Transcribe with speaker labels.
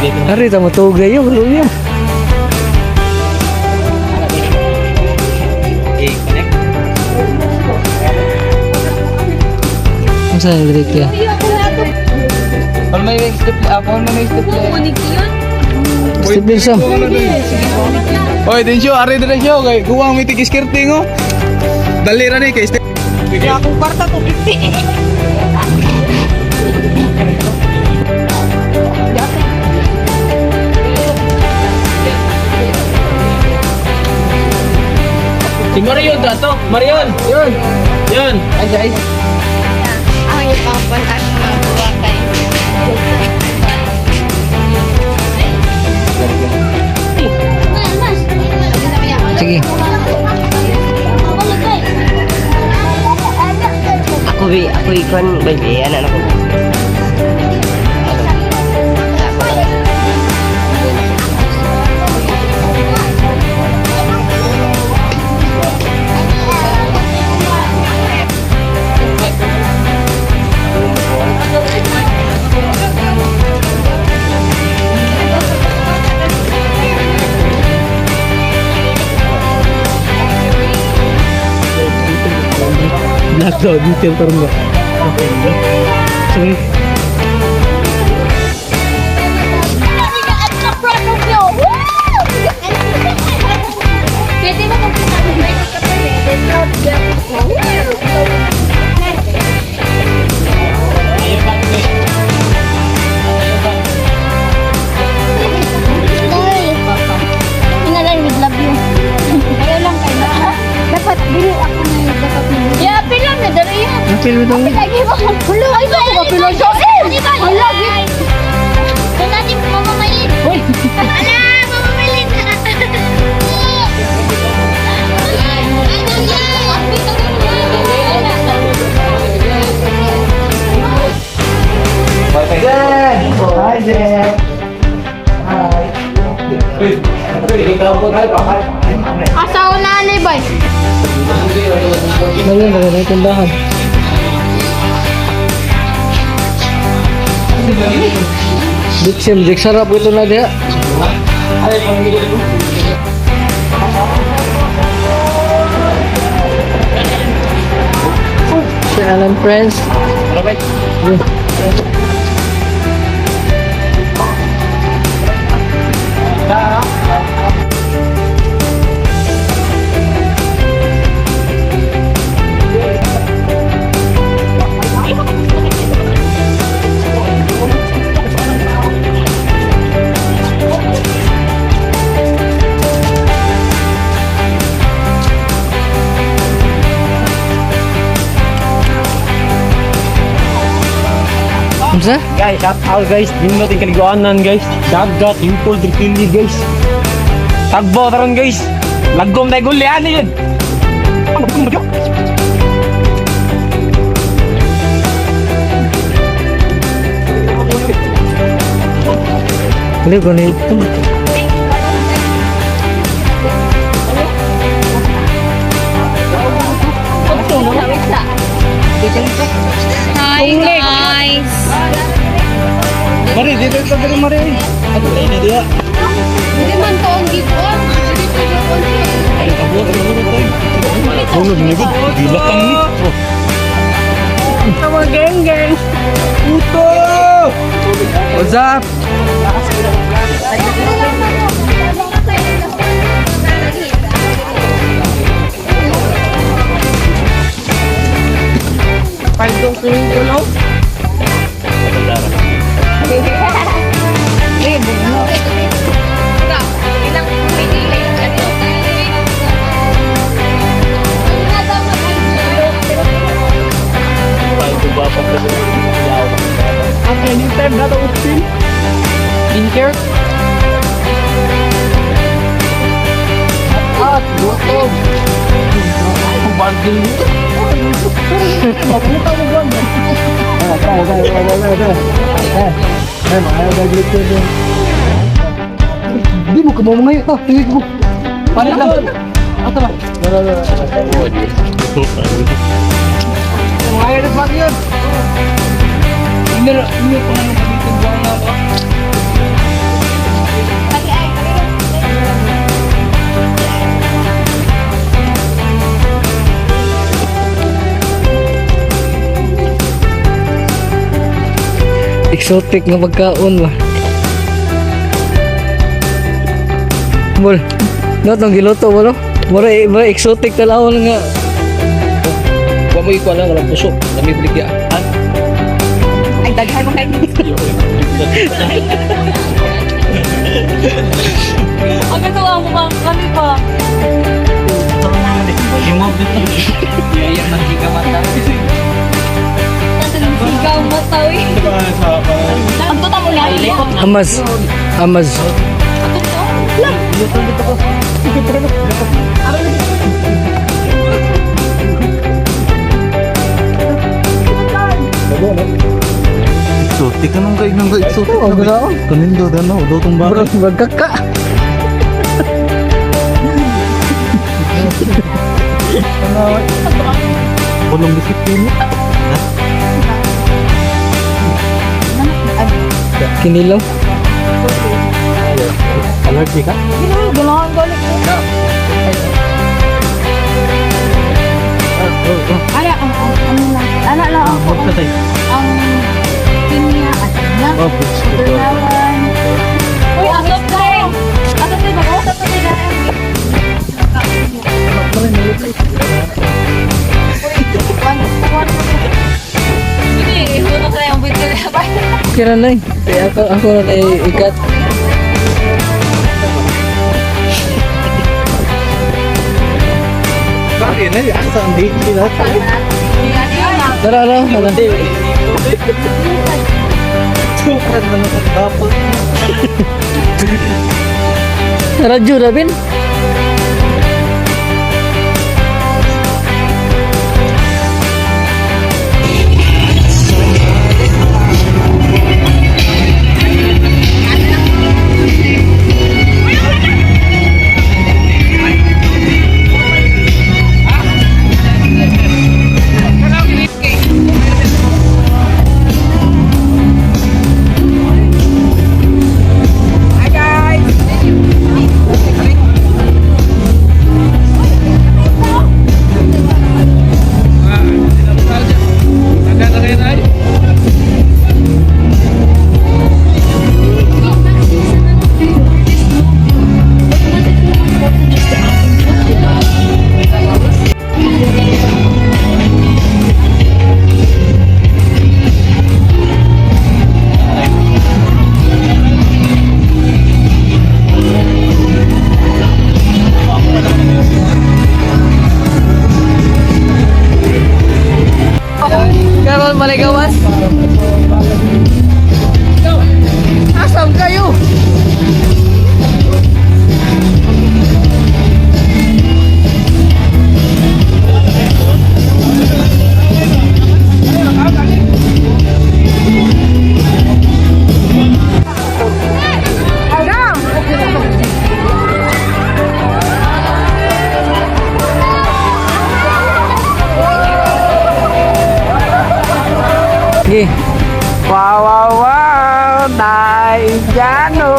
Speaker 1: Hari tamo tuog na yun. Luya.
Speaker 2: I-connect.
Speaker 1: Ang saan yung direct ya?
Speaker 2: Kung may step
Speaker 3: Kukunik yun.
Speaker 1: Step din siya.
Speaker 4: Oy, Densyo, ari din siya. Kay kuha mo itig skirting oh. Dali ra ni kay step.
Speaker 3: Kaya akong kwarta to 50.
Speaker 2: Si Marion dato. Marion. Yun. Yun. Ay, guys.
Speaker 3: Ang ipangpunta sa mga buwakay.
Speaker 1: Sige.
Speaker 5: Ako ikon baby anak aku.
Speaker 1: Black daw, detail pa rin ba? Sige.
Speaker 3: Pwede mo kung Inalan with love you. Ayaw lang kayo. Dapat bili ako na dapat mo. Yeah, pila na dali yan.
Speaker 1: Ang film ito.
Speaker 3: Lagi mo. Hulo, ay ba ko pila siya? Hala, kung natin mamamayin. Ala, mamamayin na.
Speaker 4: Hi there.
Speaker 3: Asawa na anay ba?
Speaker 1: Ngayon, maganda yung tindahan. Diksim, dik sarap ito na diha. Si Alan Friends. Unsa?
Speaker 2: Guys, shout out guys. Nindot yung kaliguanan guys. Dagat, impul, trikili guys. Tagbo taron guys. Lagom tayo gulian yun.
Speaker 1: Hindi ko na ito.
Speaker 3: Hi guys.
Speaker 4: Mari, dito ka diri mari. Ato ini dia.
Speaker 3: Hindi man to ang gitwan.
Speaker 4: Tulog ni gud. Gilakang ni.
Speaker 3: Sama geng-geng.
Speaker 4: Puto. What's up?
Speaker 3: Pagdong swimming pool, no? Eh, bugno. Ilang pinili.
Speaker 4: Apa ini time na to upin?
Speaker 2: In here.
Speaker 4: Botol. Banding. Maputa mo gwan. Di mo kamo ngayon to, tingin ko. Paano lang? Ato ba? Ngayon na pa yun. Ini pa naman dito buwan na ako.
Speaker 1: Exotic nga pagkaon ba? Mol, natong giluto mo no? Mura exotic talawon nga.
Speaker 2: Huwag mo ikuha lang, walang puso. Dami bligya.
Speaker 3: Ay, daghay mo kayo. Ang gagawa mo ba? Kami pa. Ikaw matawi. Ang tuta mo lang.
Speaker 1: Amaz.
Speaker 4: Exotic ka nung kayo nang exotic
Speaker 1: Oo, ganoon.
Speaker 4: Kanindo na no, dotong ba?
Speaker 1: Mura bagkaka.
Speaker 4: Walang disiplina.
Speaker 1: Kinilaw.
Speaker 4: Allergy ka?
Speaker 3: Ganahan balik mo. Ala, ano lang. Ala lang ako. Ang pinya at na. Bernawan. Uy, asap tayo. Asap tayo ba? Asap tayo ba? Hindi, huwag ko na yung video na ba?
Speaker 1: Kira na eh. Kaya ako na ikat.
Speaker 4: Bakit na? Asa ang date sila?
Speaker 1: Tara na.
Speaker 4: Sukat na nakatapos.
Speaker 1: Radyo Rabin. Karon maligawas. Asam kayo. Sige. Wow, Naijano.